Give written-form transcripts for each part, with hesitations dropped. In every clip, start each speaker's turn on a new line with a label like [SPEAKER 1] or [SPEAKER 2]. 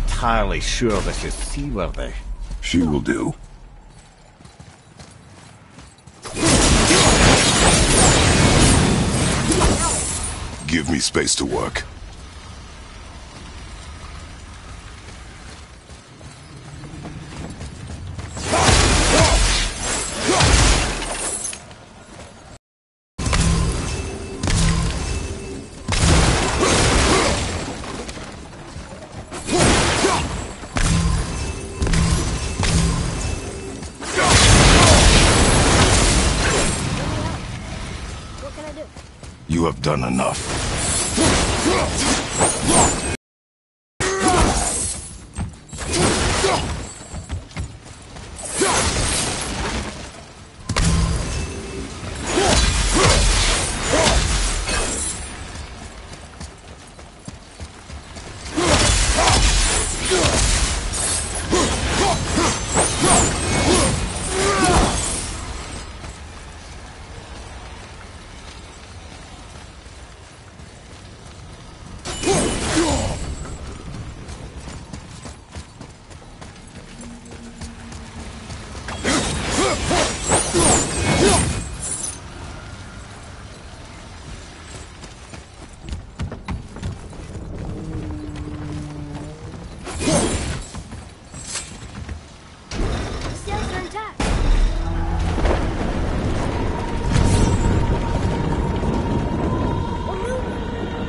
[SPEAKER 1] entirely sure this is seaworthy.
[SPEAKER 2] She will do. Give me space to work. You have done enough.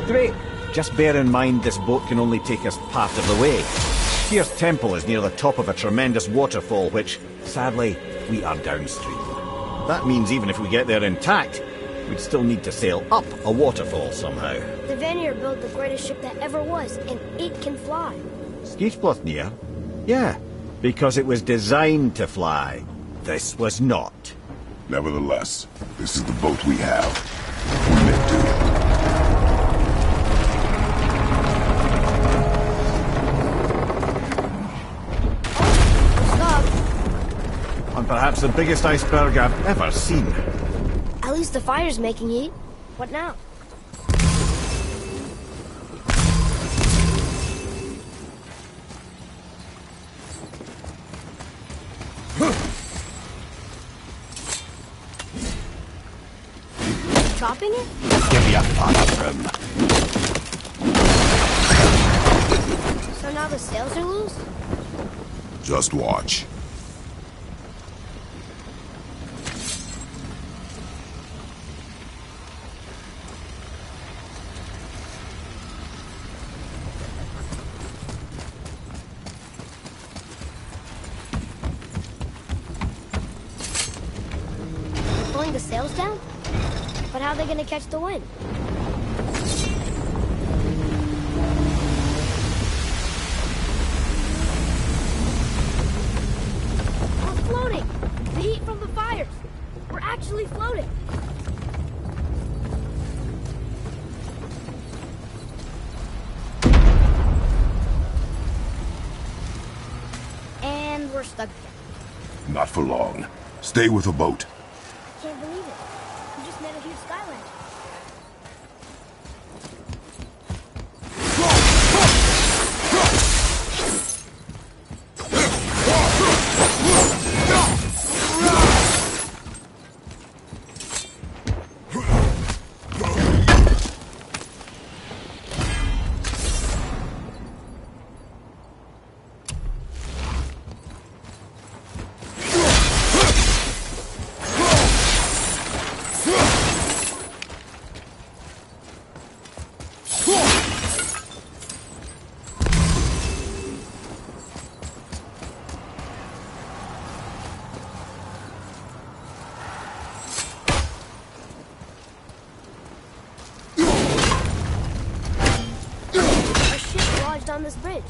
[SPEAKER 1] Great. Just bear in mind this boat can only take us part of the way. Tyr's temple is near the top of a tremendous waterfall, which, sadly, we are downstream. That means even if we get there intact, we'd still need to sail up a waterfall somehow.
[SPEAKER 3] The Vanir built the greatest ship that ever was, and it can fly.
[SPEAKER 1] Skiflothnir? Yeah, because it was designed to fly. This was not.
[SPEAKER 2] Nevertheless, this is the boat we have. We make do.
[SPEAKER 1] And perhaps the biggest iceberg I've ever seen.
[SPEAKER 3] At least the fire's making heat. What now? Chopping it?
[SPEAKER 2] Give me a bathroom.
[SPEAKER 3] So now the sails are loose?
[SPEAKER 2] Just watch.
[SPEAKER 3] Pulling the sails down? But how are they gonna catch the wind? We're floating! The heat from the fires! We're actually floating! And we're stuck again.
[SPEAKER 2] Not for long. Stay with the boat.
[SPEAKER 3] Can't believe it. We just made a huge sky lantern. On this bridge.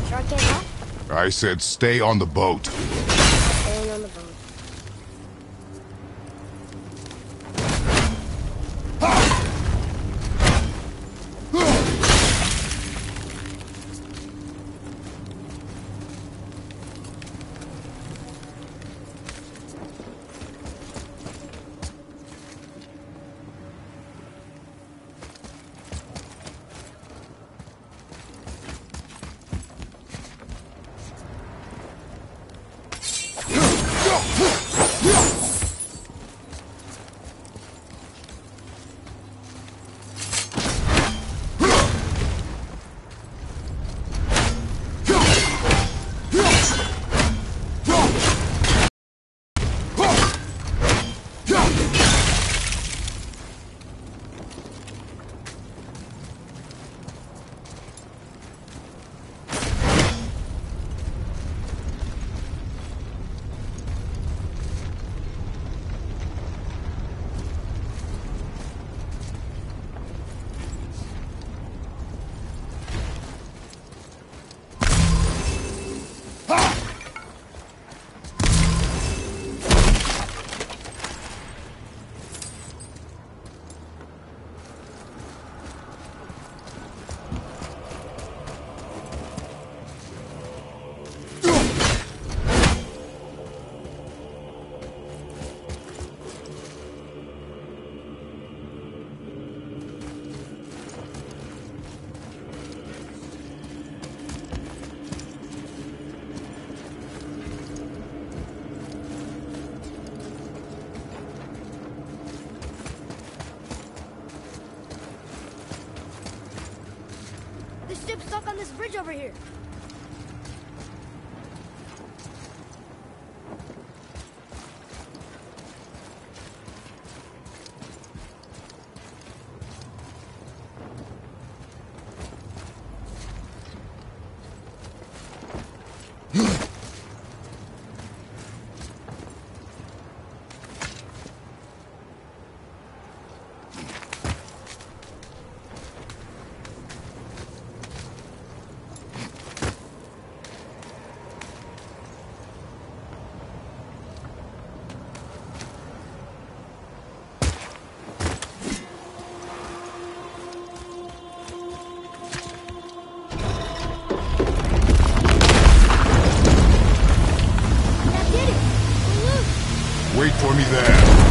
[SPEAKER 3] Sure I can't help?
[SPEAKER 2] I said stay on the boat.
[SPEAKER 3] Staying on the boat. This ship's stuck on this bridge over here.
[SPEAKER 2] Wait for me there.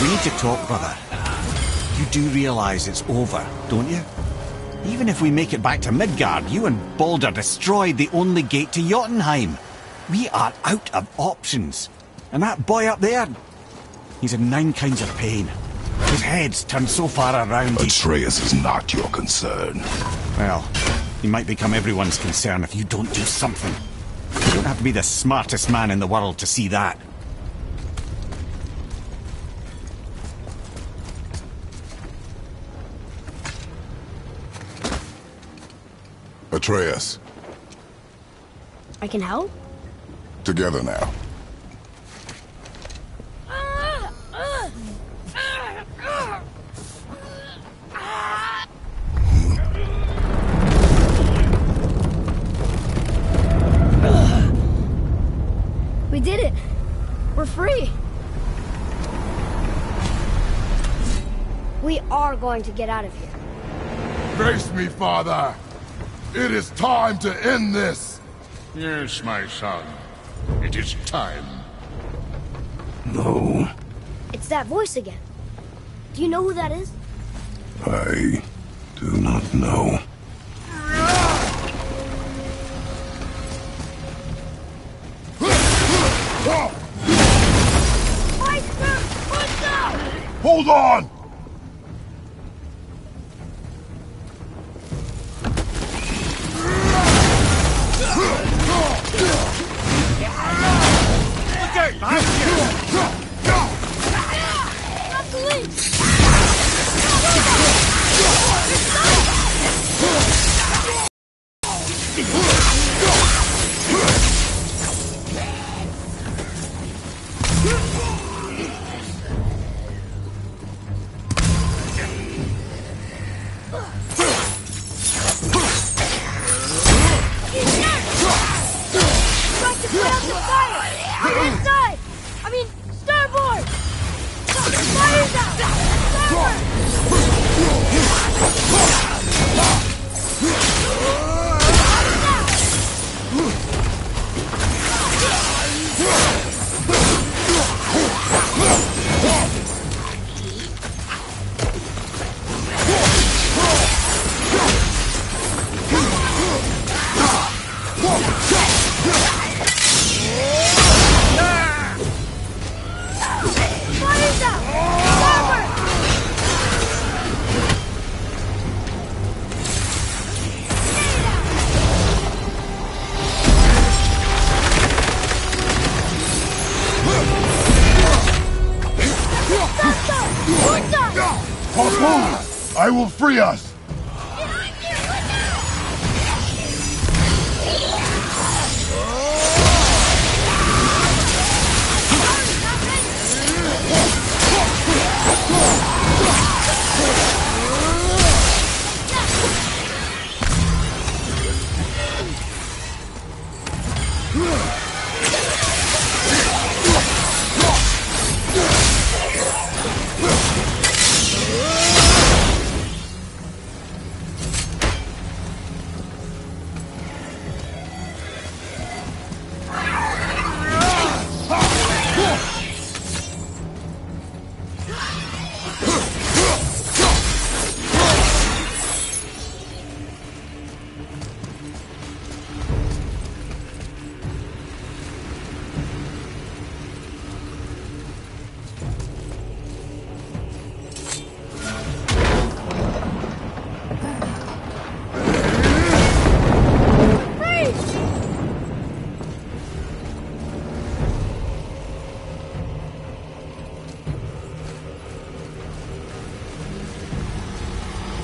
[SPEAKER 1] We need to talk, brother. You do realize it's over, don't you? Even if we make it back to Midgard, you and Baldur destroyed the only gate to Jotunheim. We are out of options. And that boy up there, he's in 9 kinds of pain. His head's turned so far around.
[SPEAKER 2] Atreus is not your concern.
[SPEAKER 1] Well, he might become everyone's concern if you don't do something. You don't have to be the smartest man in the world to see that.
[SPEAKER 2] Atreus,
[SPEAKER 3] I can help?
[SPEAKER 2] together now.
[SPEAKER 3] We did it. We're free. We are going to get out of here.
[SPEAKER 2] Face me, father. It is time to end this.
[SPEAKER 4] Yes, my son. It is time.
[SPEAKER 2] No,
[SPEAKER 3] It's that voice again. Do you know who that is?
[SPEAKER 2] I do not know. Hold on! I will free us!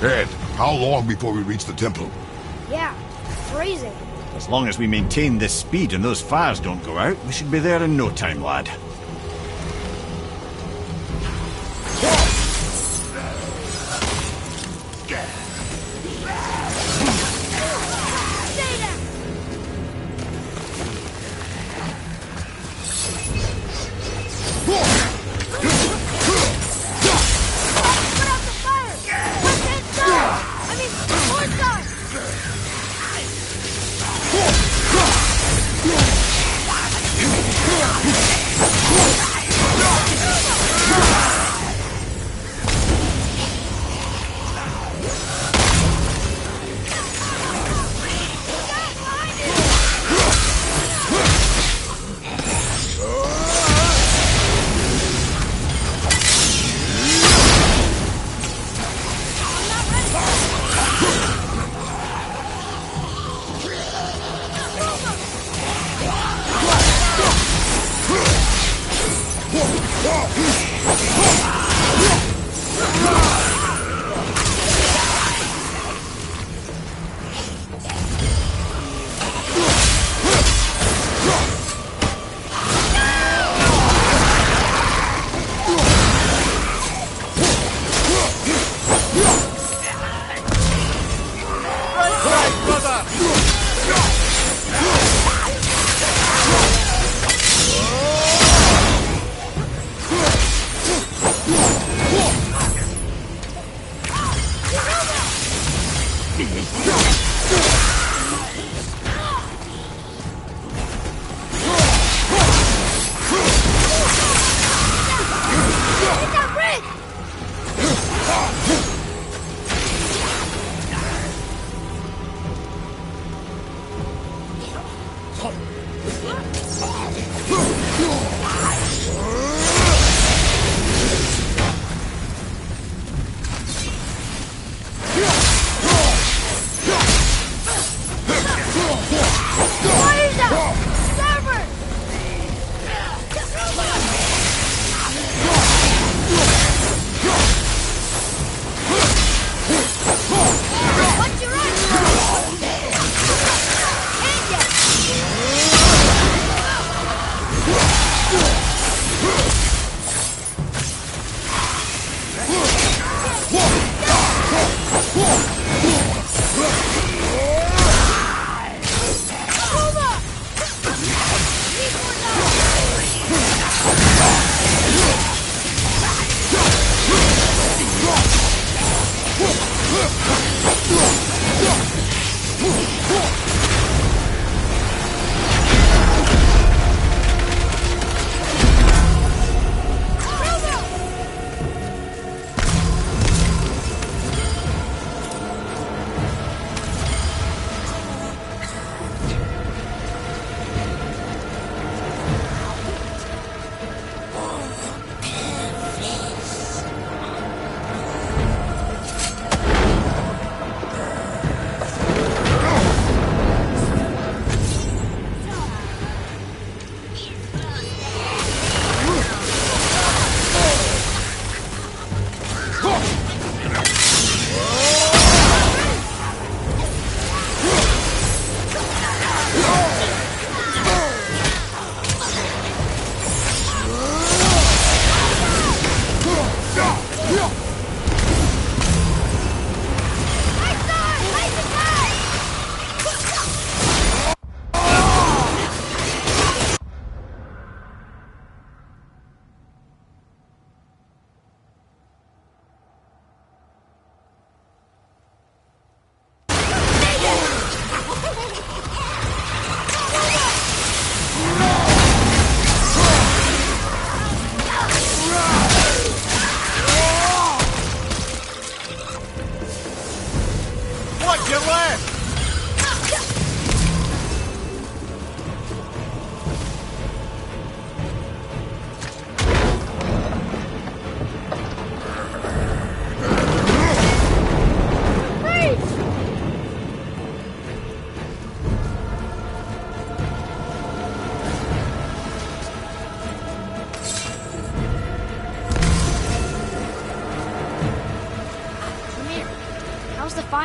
[SPEAKER 2] Ed, how long before we reach the temple?
[SPEAKER 3] Yeah, freezing.
[SPEAKER 1] As long as we maintain this speed and those fires don't go out, we should be there in no time, lad.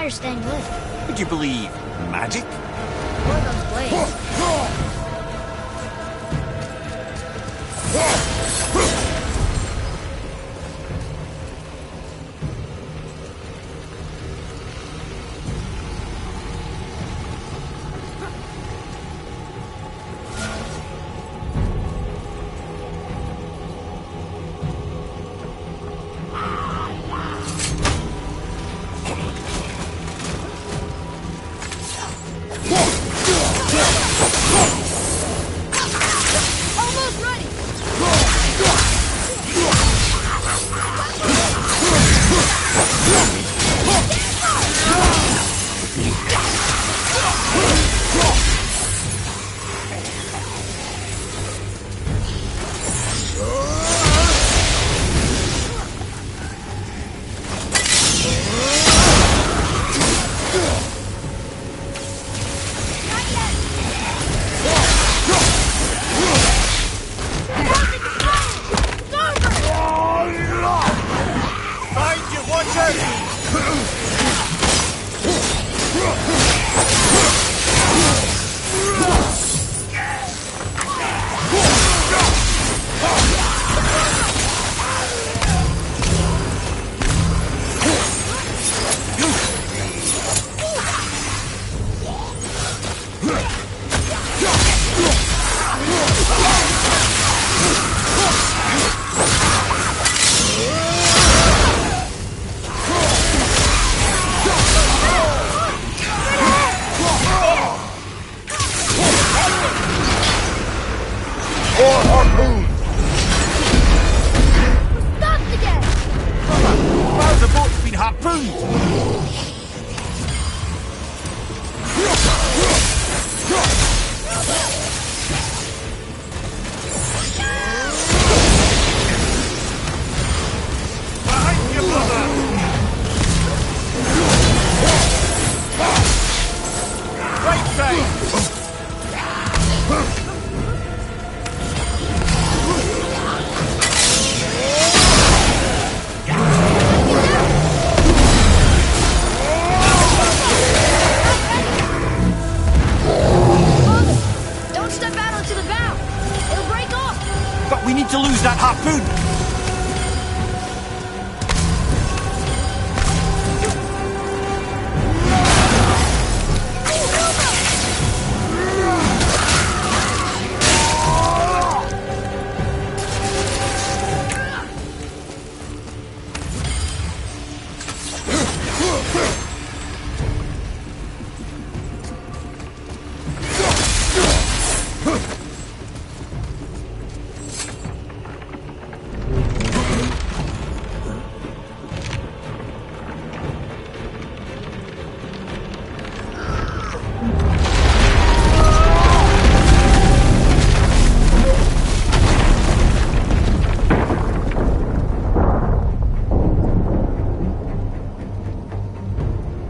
[SPEAKER 3] fire staying lit.
[SPEAKER 1] Would you believe magic?
[SPEAKER 3] What are those blades? Almost ready! Stopped again!
[SPEAKER 1] Wow, the boat's been harpooned! Behind you, brother! Right side!
[SPEAKER 3] Don't step out onto the bow! It'll break off!
[SPEAKER 1] But we need to lose that harpoon!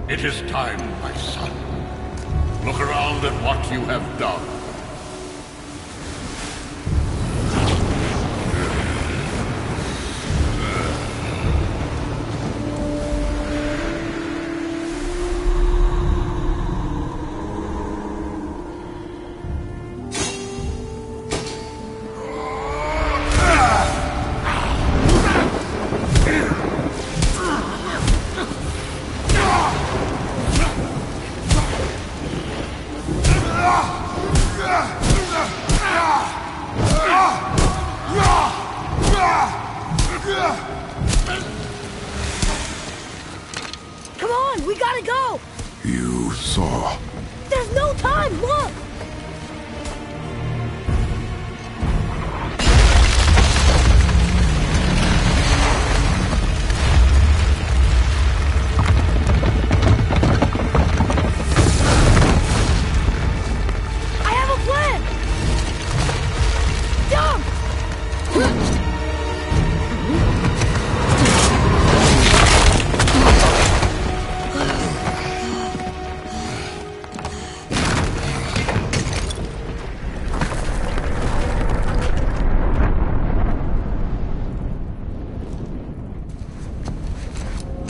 [SPEAKER 4] It is time, my son. Look around at what you have done.
[SPEAKER 3] Come on, we gotta go!
[SPEAKER 2] You saw.
[SPEAKER 3] There's no time, look! I have a plan! Jump!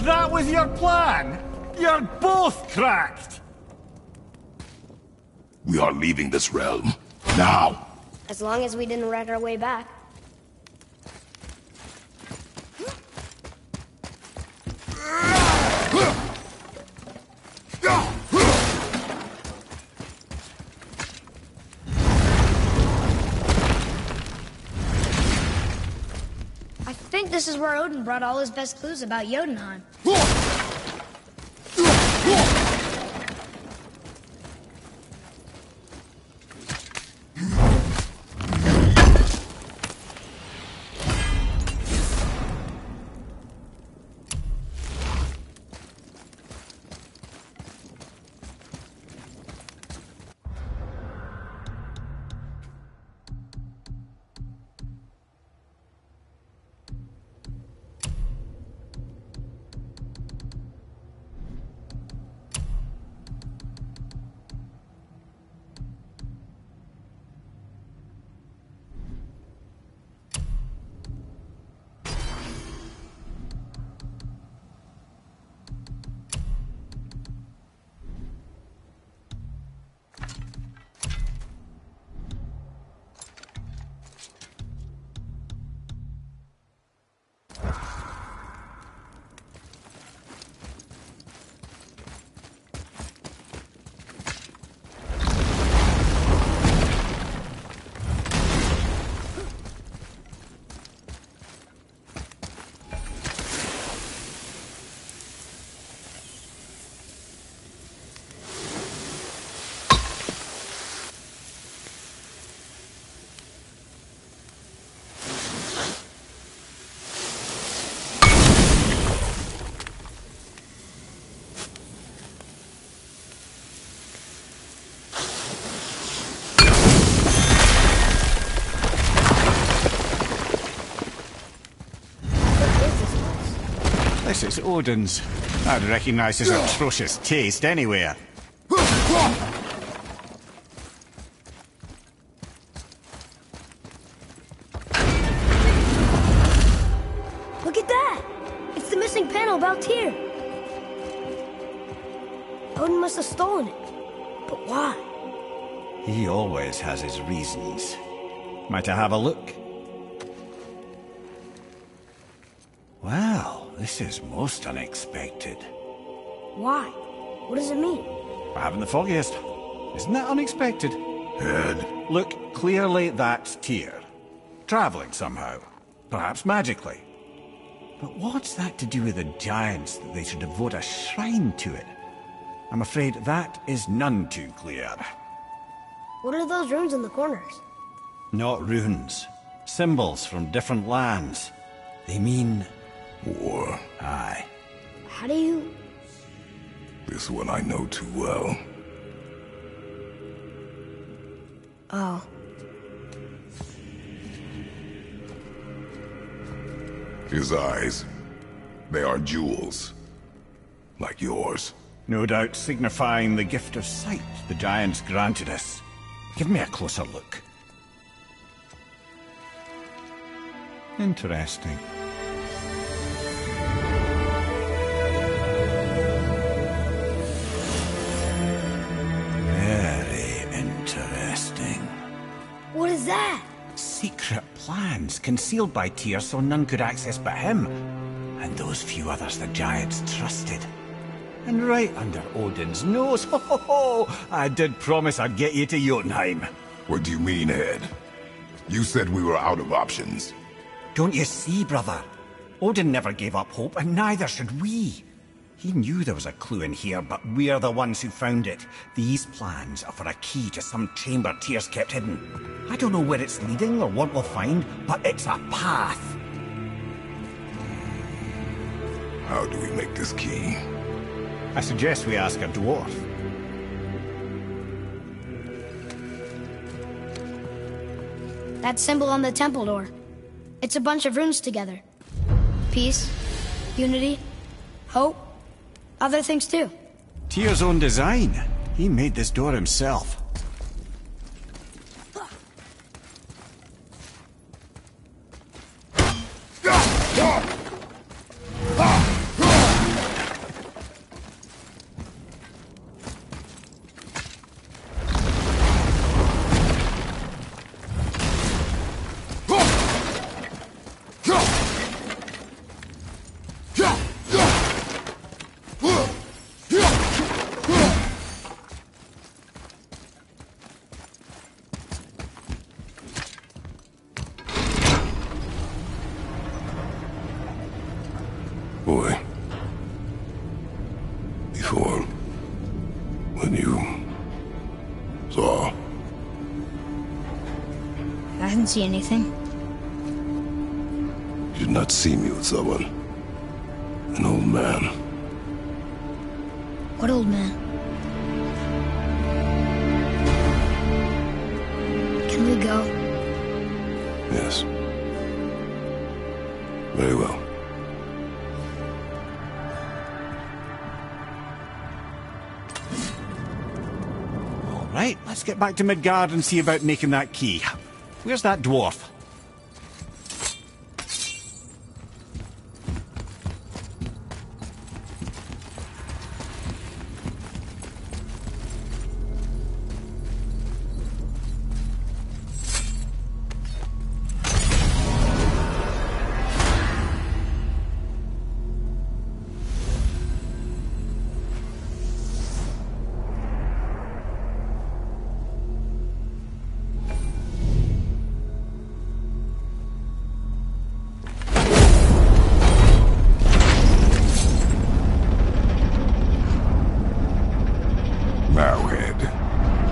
[SPEAKER 1] That was your plan? You're both cracked!
[SPEAKER 2] We are leaving this realm. Now!
[SPEAKER 3] As long as we didn't wreck our way back. I think this is where Odin brought all his best clues about Jotunheim.
[SPEAKER 1] This is Odin's. I'd recognize his atrocious taste anywhere.
[SPEAKER 3] Look at that! It's the missing panel about Tyr. Odin must have stolen it. But why?
[SPEAKER 1] He always has his reasons. Might I have a look? Well, this is most unexpected.
[SPEAKER 3] Why? What does it mean?
[SPEAKER 1] I haven't the foggiest. Isn't that unexpected?
[SPEAKER 2] Head.
[SPEAKER 1] Look, clearly that's Tyr. Traveling somehow. Perhaps magically. But what's that to do with the giants that they should devote a shrine to it? I'm afraid that is none too clear.
[SPEAKER 3] What are those runes in the corners?
[SPEAKER 1] Not runes. Symbols from different lands. They mean...
[SPEAKER 2] War.
[SPEAKER 1] Aye.
[SPEAKER 3] How do you...
[SPEAKER 2] This one I know too well.
[SPEAKER 3] Oh.
[SPEAKER 2] His eyes. They are jewels. Like yours.
[SPEAKER 1] No doubt signifying the gift of sight the giants granted us. Give me a closer look. Interesting. Very interesting.
[SPEAKER 3] What is that?
[SPEAKER 1] Secret plans concealed by Tyr so none could access but him. And those few others the giants trusted. And right under Odin's nose, ho ho ho! I did promise I'd get you to Jotunheim.
[SPEAKER 2] What do you mean, Head? You said we were out of options.
[SPEAKER 1] Don't you see, brother? Odin never gave up hope, and neither should we. He knew there was a clue in here, but we're the ones who found it. These plans are for a key to some chamber Tyr's kept hidden. I don't know where it's leading or what we'll find, but it's a path.
[SPEAKER 2] How do we make this key?
[SPEAKER 1] I suggest we ask a dwarf.
[SPEAKER 3] That symbol on the temple door. It's a bunch of runes together. Peace, unity, hope, other things too.
[SPEAKER 1] Tyr's own design. He made this door himself.
[SPEAKER 2] Boy. Before, when you saw,
[SPEAKER 3] I didn't see anything.
[SPEAKER 2] you did not see me with someone. An old man.
[SPEAKER 3] What old man? Can we go?
[SPEAKER 2] Yes. Very well.
[SPEAKER 1] All right, let's get back to Midgard and see about making that key. Where's that dwarf?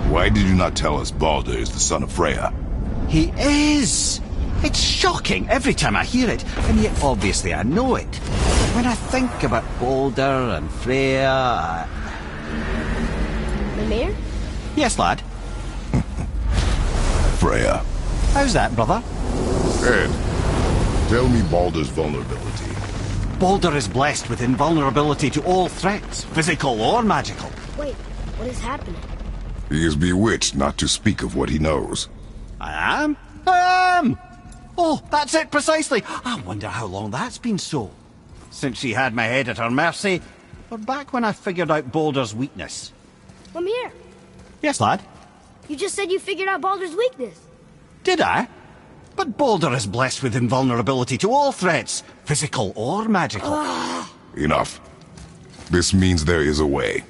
[SPEAKER 2] Why did you not tell us Baldur is the son of Freya?
[SPEAKER 1] He is! It's shocking every time I hear it, and yet obviously I know it. But when I think about Baldur and Freya...
[SPEAKER 3] Mimir?
[SPEAKER 1] Yes, lad?
[SPEAKER 2] Freya.
[SPEAKER 1] How's that, brother?
[SPEAKER 2] Ed, tell me Baldur's vulnerability.
[SPEAKER 1] Baldur is blessed with invulnerability to all threats, physical or magical.
[SPEAKER 3] Wait, what is happening?
[SPEAKER 2] He is bewitched not to speak of what he knows.
[SPEAKER 1] I am? I am! Oh, that's it precisely. I wonder how long that's been so. Since she had my head at her mercy, or back when I figured out Baldur's weakness.
[SPEAKER 3] Mimir,
[SPEAKER 1] Yes, lad?
[SPEAKER 3] you just said you figured out Baldur's weakness.
[SPEAKER 1] Did I? But Baldur is blessed with invulnerability to all threats, physical or magical.
[SPEAKER 2] Enough. This means there is a way.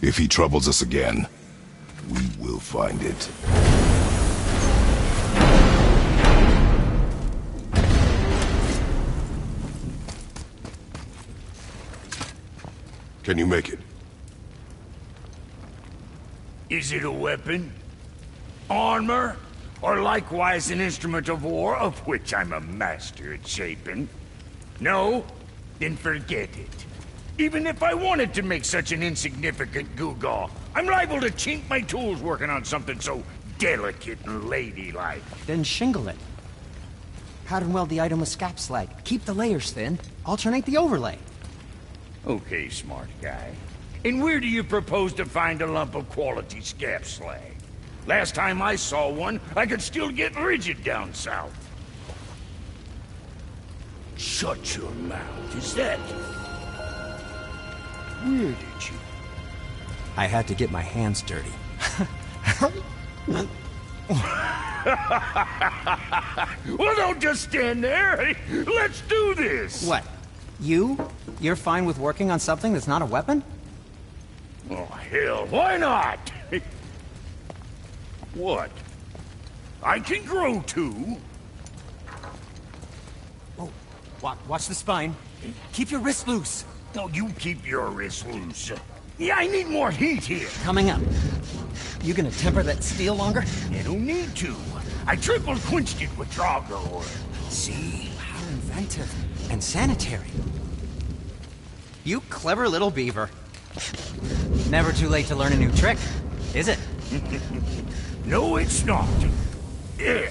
[SPEAKER 2] If he troubles us again, we will find it. Can you make it?
[SPEAKER 5] Is it a weapon? Armor? Or likewise an instrument of war, of which I'm a master at shaping? No? Then forget it. Even if I wanted to make such an insignificant gewgaw, I'm liable to chink my tools working on something so delicate and ladylike.
[SPEAKER 6] Then shingle it. Pattern weld the item with scap slag. Keep the layers thin. Alternate the overlay.
[SPEAKER 5] Okay, smart guy. And where do you propose to find a lump of quality scap slag? Last time I saw one, I could still get rigid down south. Shut your mouth, is that... Where did you...
[SPEAKER 6] I had to get my hands dirty.
[SPEAKER 5] Well, don't just stand there. Let's do this.
[SPEAKER 6] What? You're fine with working on something that's not a weapon?
[SPEAKER 5] Oh, hell, why not? What? I can grow too.
[SPEAKER 6] Oh, watch the spine. Keep your wrist loose.
[SPEAKER 5] No, you keep your wrist loose. Yeah, I need more heat here.
[SPEAKER 6] Coming up. You gonna temper that steel longer?
[SPEAKER 5] You don't need to. I triple quenched it with Drago oil.
[SPEAKER 6] See? How inventive. And sanitary. You clever little beaver. Never too late to learn a new trick, is it?
[SPEAKER 5] No, it's not. Yeah.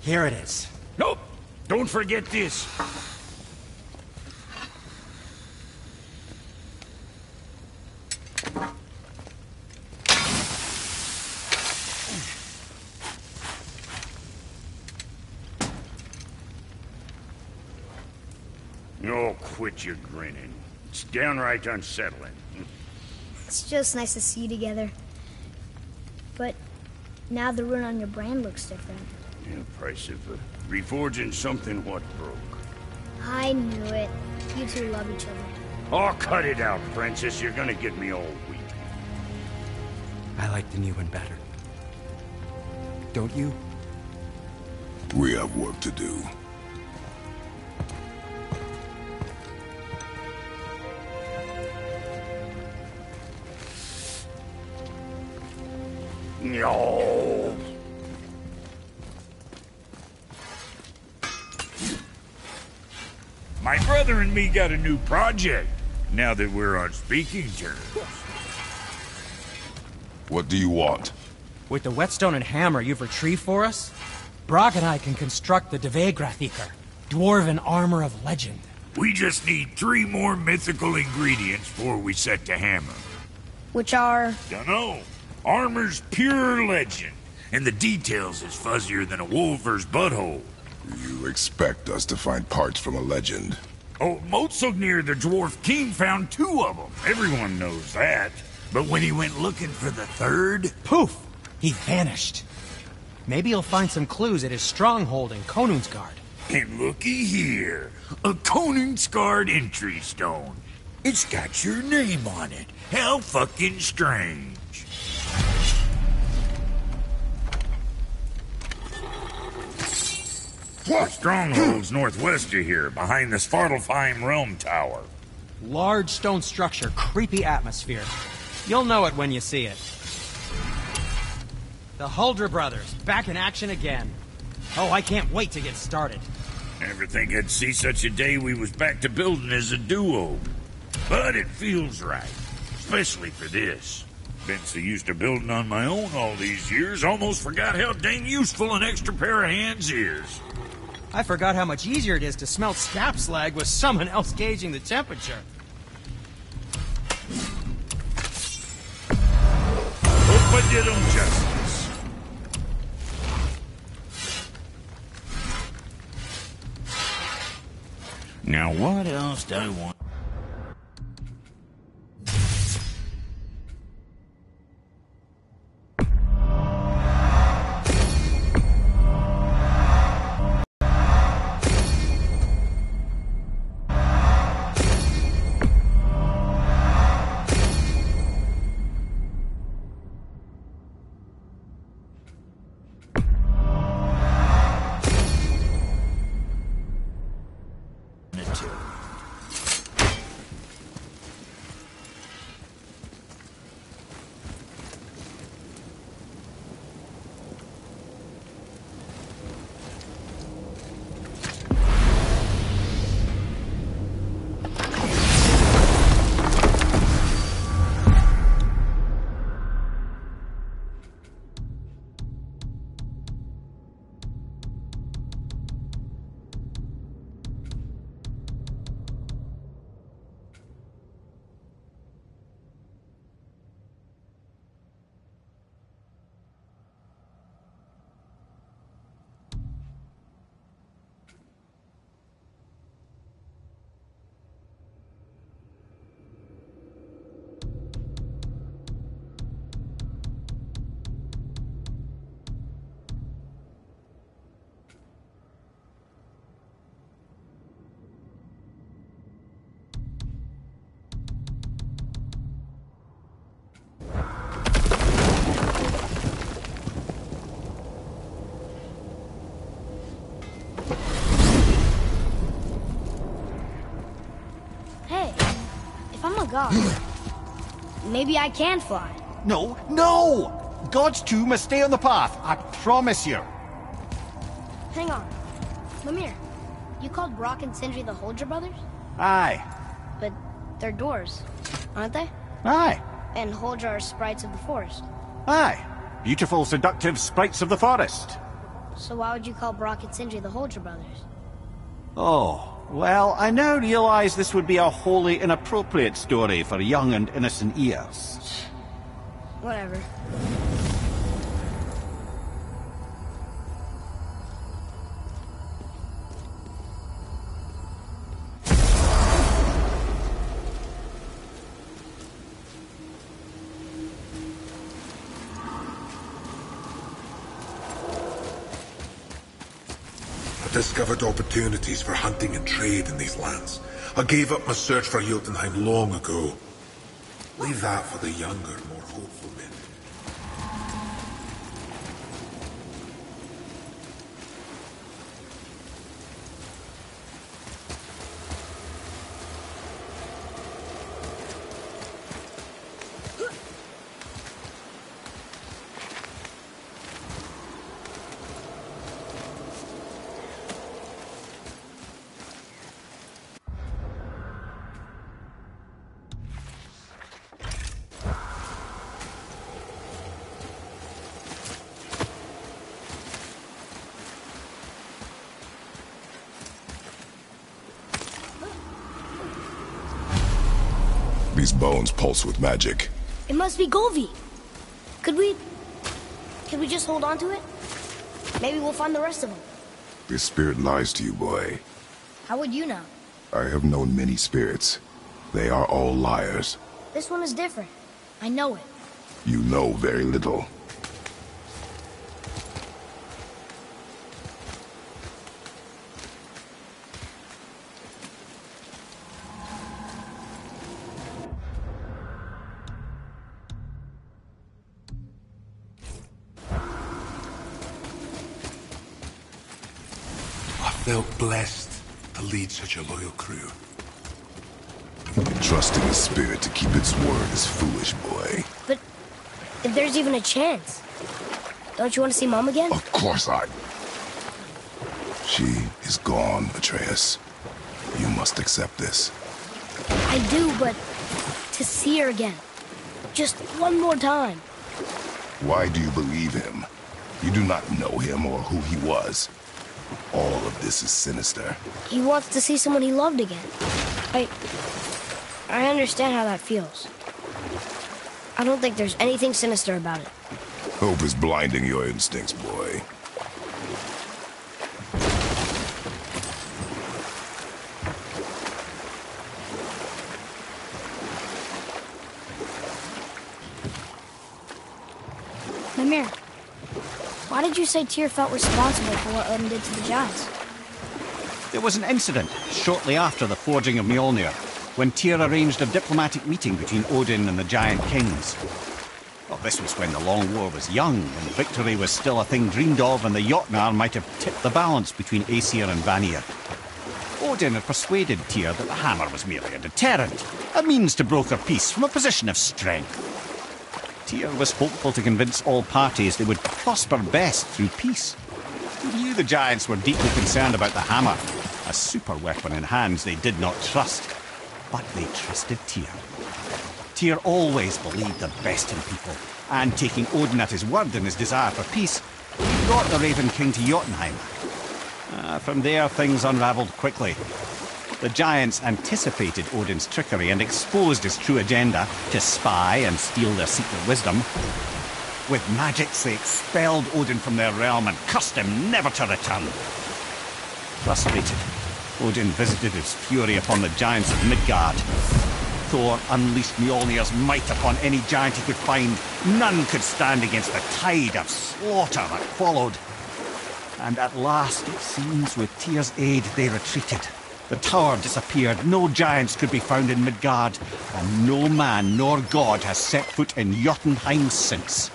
[SPEAKER 6] Here it is.
[SPEAKER 5] Nope. Don't forget this. Oh, quit your grinning. It's downright unsettling.
[SPEAKER 3] It's just nice to see you together. But now the rune on your brain looks different.
[SPEAKER 5] Yeah, price of reforging something what broke.
[SPEAKER 3] I knew it. You two love each other.
[SPEAKER 5] Oh, cut it out, Princess. You're gonna get me all weak.
[SPEAKER 6] I like the new one better. Don't you?
[SPEAKER 2] We have work to do.
[SPEAKER 5] Oh. My brother and me got a new project, now that we're on speaking terms.
[SPEAKER 2] What do you want?
[SPEAKER 6] With the whetstone and hammer you've retrieved for us, Brock and I can construct the Dvegrathikar, dwarven armor of legend.
[SPEAKER 5] We just need 3 more mythical ingredients before we set to hammer.
[SPEAKER 3] Which are...
[SPEAKER 5] Dunno. Armor's pure legend, and the details is fuzzier than a wolver's butthole.
[SPEAKER 2] You expect us to find parts from a legend?
[SPEAKER 5] Old Motsognir, the dwarf king, found 2 of them. Everyone knows that. But when he went looking for the 3rd...
[SPEAKER 6] Poof! He vanished. Maybe he'll find some clues at his stronghold in Konungsgard.
[SPEAKER 5] And looky here, a Konungsgard entry stone. It's got your name on it. How fucking strange. The stronghold's northwest of here, behind the Svartalfheim Realm Tower.
[SPEAKER 6] Large stone structure, creepy atmosphere. You'll know it when you see it. The Huldra brothers, back in action again. Oh, I can't wait to get started.
[SPEAKER 5] Never think I'd see such a day we was back to building as a duo. But it feels right, especially for this. Been so used to building on my own all these years, almost forgot how dang useful an extra pair of hands is.
[SPEAKER 6] I forgot how much easier it is to smelt scrap slag with someone else gauging the temperature.
[SPEAKER 5] Hope I did 'em justice. Now what else do I want?
[SPEAKER 3] God. Maybe I can fly.
[SPEAKER 1] No, no! Gods too must stay on the path, I promise you.
[SPEAKER 3] Hang on. Lemire, you called Brock and Sindri the Huldra brothers?
[SPEAKER 1] Aye.
[SPEAKER 3] But they're dwarves, aren't they?
[SPEAKER 1] Aye.
[SPEAKER 3] And Huldra are sprites of the forest.
[SPEAKER 1] Aye. Beautiful, seductive sprites of the forest.
[SPEAKER 3] So why would you call Brock and Sindri the Huldra brothers?
[SPEAKER 1] Oh, well, I now realize this would be a wholly inappropriate story for young and innocent ears.
[SPEAKER 3] Whatever.
[SPEAKER 7] I discovered opportunities for hunting and trade in these lands. I gave up my search for Jotunheim long ago. Leave that for the younger, more hopeful men.
[SPEAKER 2] These bones pulse with magic.
[SPEAKER 3] It must be Golvi. Could we just hold on to it? Maybe we'll find the rest of them.
[SPEAKER 2] This spirit lies to you, boy.
[SPEAKER 3] How would you know?
[SPEAKER 2] I have known many spirits. They are all liars.
[SPEAKER 3] This one is different. I know it.
[SPEAKER 2] You know very little.
[SPEAKER 7] I felt blessed to lead such a loyal crew.
[SPEAKER 2] Trusting the spirit to keep its word is foolish, boy.
[SPEAKER 3] But if there's even a chance, don't you want to see Mom again?
[SPEAKER 2] Of course I... She is gone, Atreus. You must accept this.
[SPEAKER 3] I do, but to see her again. Just one more time.
[SPEAKER 2] Why do you believe him? You do not know him or who he was. All of this is sinister.
[SPEAKER 3] He wants to see someone he loved again. I understand how that feels. I don't think there's anything sinister about it.
[SPEAKER 2] Hope is blinding your instincts, boy.
[SPEAKER 3] Mimir, why did you say Tyr felt responsible for what Odin did to the giants?
[SPEAKER 1] There was an incident shortly after the forging of Mjolnir, when Tyr arranged a diplomatic meeting between Odin and the giant kings. Well, this was when the Long War was young, and victory was still a thing dreamed of, and the Jotnar might have tipped the balance between Aesir and Vanir. Odin had persuaded Tyr that the hammer was merely a deterrent, a means to broker peace from a position of strength. Tyr was hopeful to convince all parties they would prosper best through peace. He knew the giants were deeply concerned about the hammer, a super weapon in hands they did not trust. But they trusted Tyr. Tyr always believed the best in people, and taking Odin at his word in his desire for peace, he brought the Raven King to Jotunheim. From there, things unravelled quickly. The giants anticipated Odin's trickery and exposed his true agenda to spy and steal their secret wisdom. With magics, they expelled Odin from their realm and cursed him never to return. Frustrated, Odin visited his fury upon the giants of Midgard. Thor unleashed Mjolnir's might upon any giant he could find. None could stand against the tide of slaughter that followed. And at last, it seems, with Tyr's aid, they retreated. The tower disappeared, no giants could be found in Midgard, and no man nor god has set foot in Jotunheim since.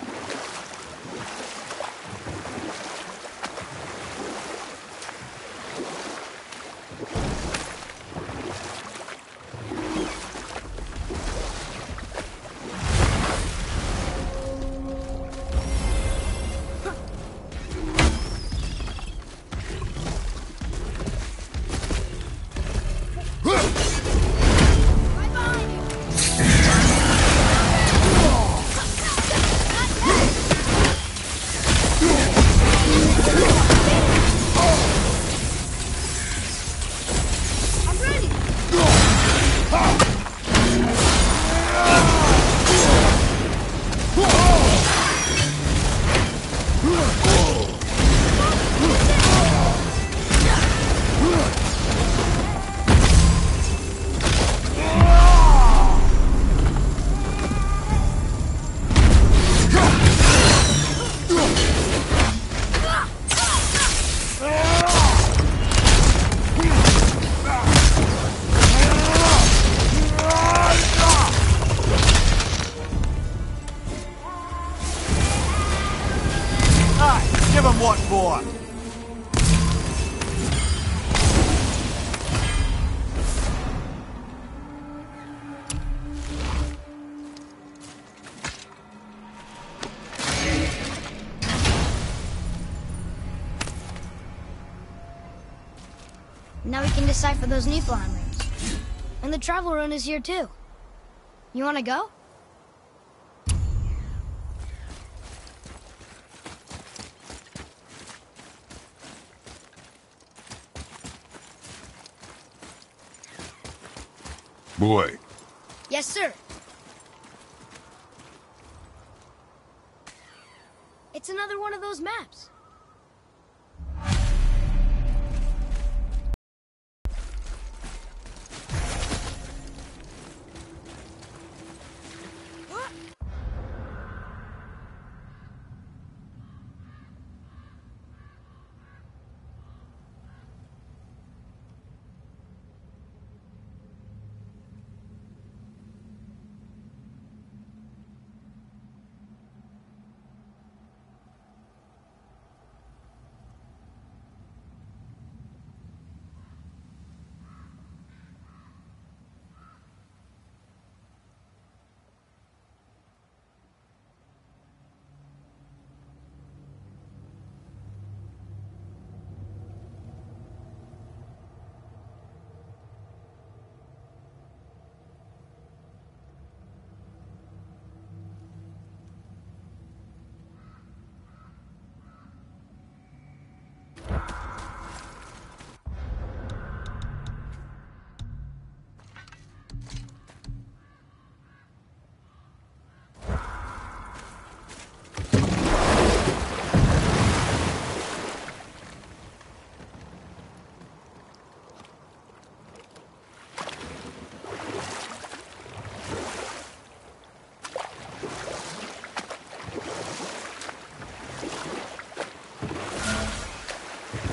[SPEAKER 1] Give him what for?
[SPEAKER 3] Now we can decipher those Niflheim runes. And the travel rune is here too. You want to go?
[SPEAKER 2] Boy,
[SPEAKER 3] Yes, sir. It's another one of those maps.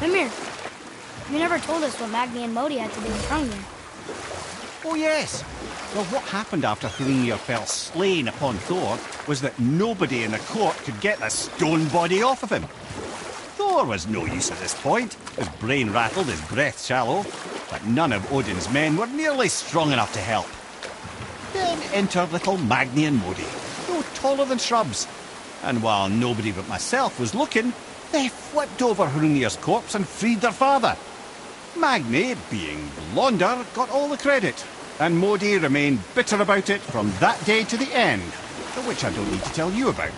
[SPEAKER 3] Mimir, you never told us what Magni and Modi had to do with Hrungnir.
[SPEAKER 8] Oh yes. Well, what happened after Hrungnir fell slain upon Thor was that nobody in the court could get the stone body off of him. Thor was no use at this point. His brain rattled, his breath shallow, but none of Odin's men were nearly strong enough to help. Then entered little Magni and Modi, no taller than shrubs. And while nobody but myself was looking, they flipped over Hrungnir's corpse and freed their father. Magni, being blonder, got all the credit, and Modi remained bitter about it from that day to the end, which I don't need to tell you about.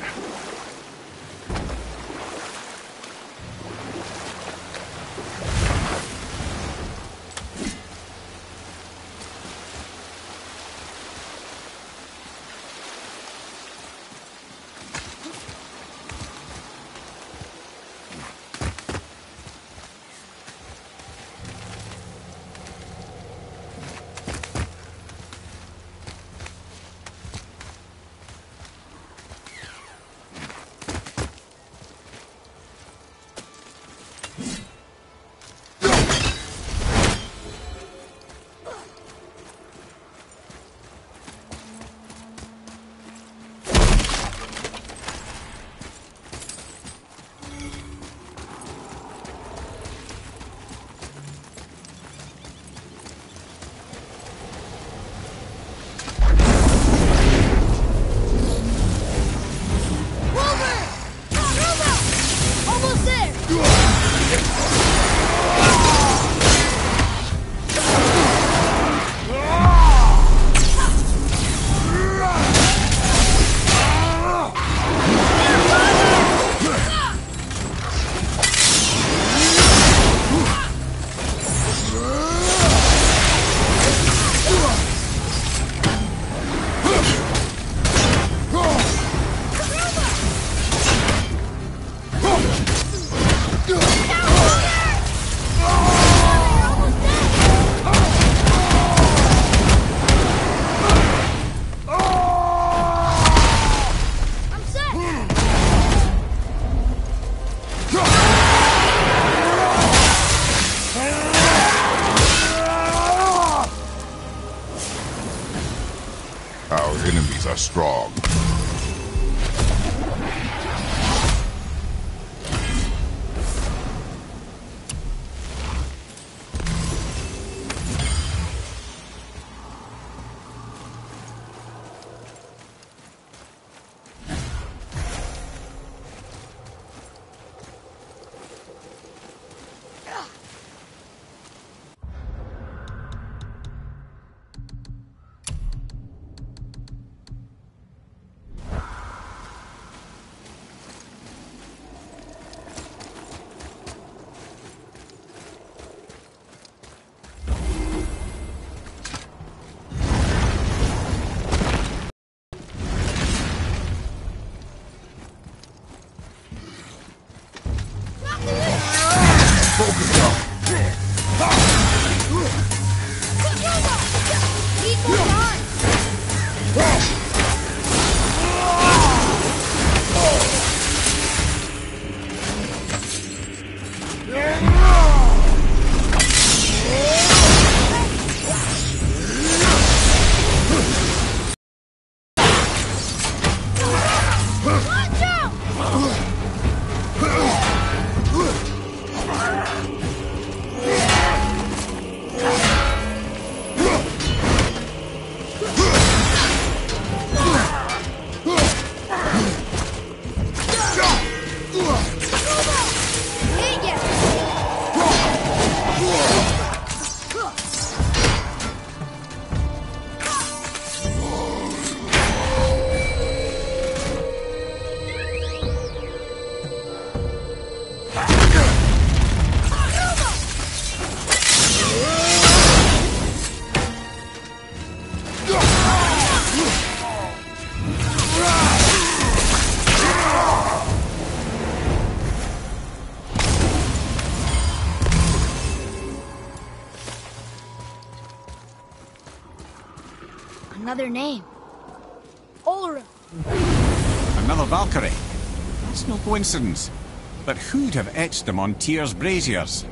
[SPEAKER 2] Our enemies are strong.
[SPEAKER 3] Another name. Ulra.
[SPEAKER 8] Another Valkyrie. That's no coincidence. But who'd have etched them on Tyr's braziers?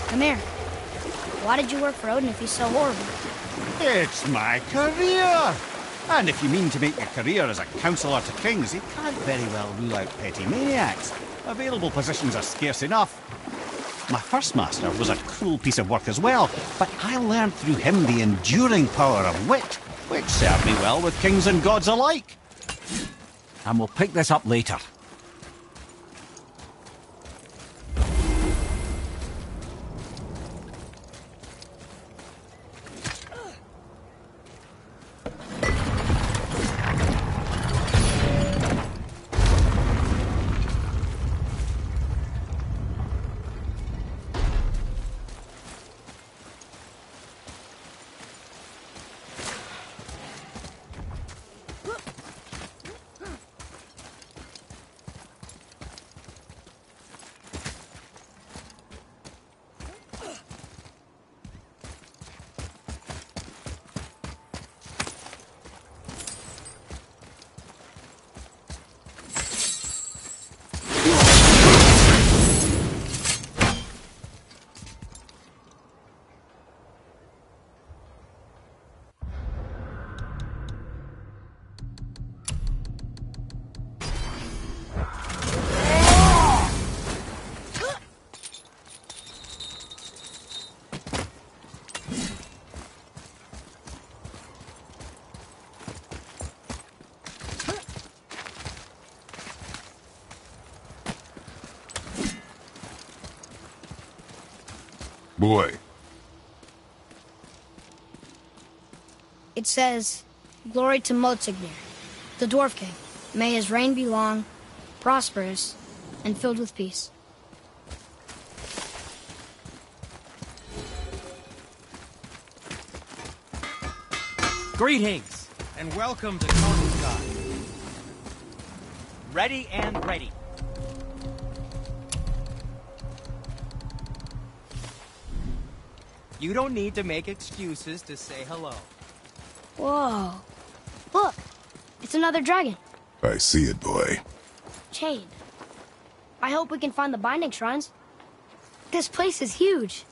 [SPEAKER 3] Come here. Why did you work for Odin if he's so horrible?
[SPEAKER 8] It's my career! And if you mean to make a career as a counsellor to kings, you can't very well rule out petty maniacs. Available positions are scarce enough. My first master was a cruel piece of work as well, but I learned through him the enduring power of wit, which served me well with kings and gods alike. And we'll pick this up later.
[SPEAKER 2] Boy.
[SPEAKER 3] It says, "Glory to Motsignir, the Dwarf King. May his reign be long, prosperous, and filled with peace."
[SPEAKER 6] Greetings, and welcome to Konungsgard. Ready and ready. You don't need to make excuses to say hello.
[SPEAKER 3] Whoa. Look, it's another dragon.
[SPEAKER 2] I see it, boy.
[SPEAKER 3] Chained. I hope we can find the binding shrines. This place is huge.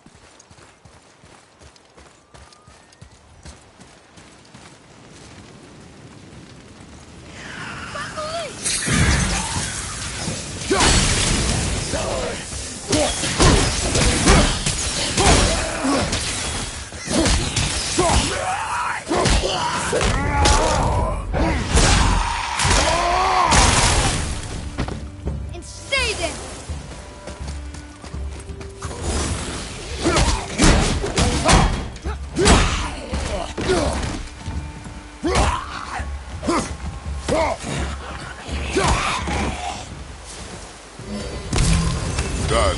[SPEAKER 3] And stay there!
[SPEAKER 2] Done.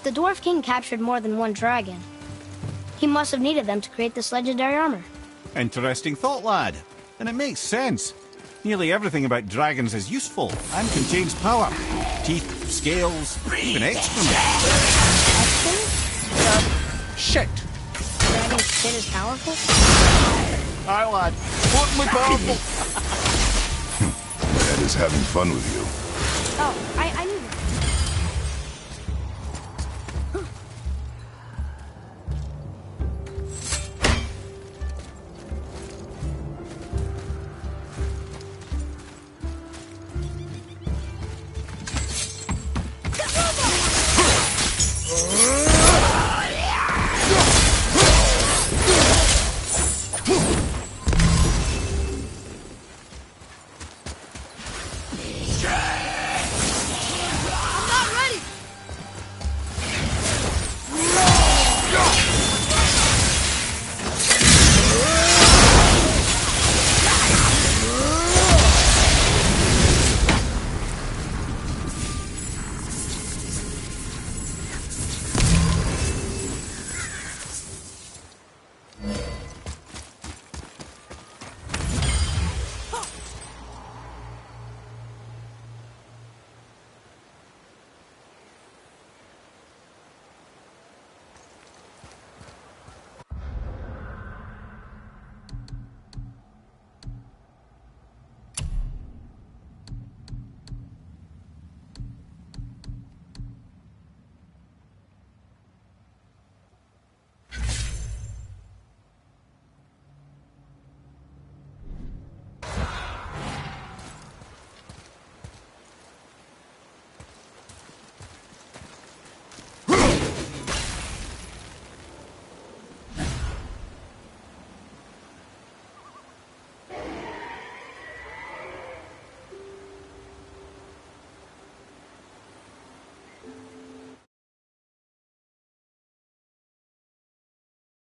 [SPEAKER 3] the Dwarf King captured more than one dragon, he must have needed them to create this legendary armor.
[SPEAKER 8] Interesting thought, lad. And it makes sense. Nearly everything about dragons is useful and contains power. Teeth, scales, even excrement. Shit!
[SPEAKER 3] Dragon shit is powerful?
[SPEAKER 8] Aye, lad. Totally powerful.
[SPEAKER 2] Dad is having fun with you.
[SPEAKER 3] Oh, I knew that.